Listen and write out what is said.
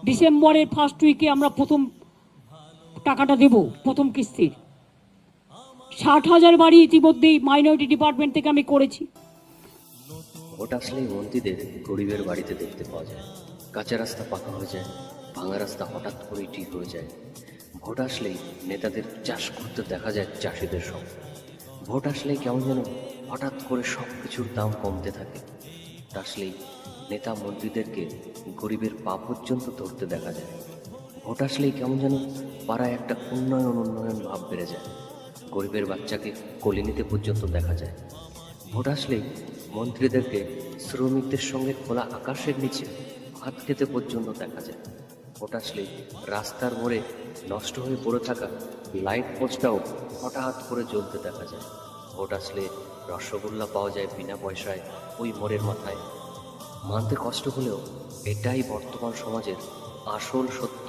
ডিসেম্বরের ফার্স্ট উইকে আমরা প্রথম টাকাটা দেব, প্রথম কিস্তির 60,000 বাড়ি ইতিমধ্যেই মাইনরিটি ডিপার্টমেন্ট থেকে আমি করেছি। ভোট আসলেই মন্ত্রীদের গরিবের বাড়িতে দেখতে পাওয়া যায়। কাঁচা রাস্তা পাকা হয়ে যায়, ভাঙা রাস্তা হঠাৎ করেই ঠিক হয়ে যায়। ভোট আসলেই নেতাদের চাষ করতে দেখা যায় চাষিদের সঙ্গে। ভোট আসলেই কেমন যেন হঠাৎ করে সব কিছুর দাম কমতে থাকে। ভোট আসলেই নেতা মন্ত্রীদেরকে গরিবের পা পর্যন্ত ধরতে দেখা যায়। ভোট আসলেই কেমন যেন পাড়ায় একটা উন্নয়ন ভাব বেড়ে যায়। গরিবের বাচ্চাকে কোলে নিতে পর্যন্ত দেখা যায়। ভোট আসলেই মন্ত্রীদেরকে শ্রমিকদের সঙ্গে খোলা আকাশের নিচে ভাত খেতে পর্যন্ত দেখা যায়। ভোট আসলেই রাস্তার মোড়ে নষ্ট হয়ে পড়ে থাকা লাইট পোস্টটাও হঠাৎ করে জ্বলতে দেখা যায়। ভোট আসলে রসগোল্লা পাওয়া যায় বিনা পয়সায় ওই মোড়ের মাথায়। মানতে কষ্ট হলেও এটাই বর্তমান সমাজের আসল সত্য।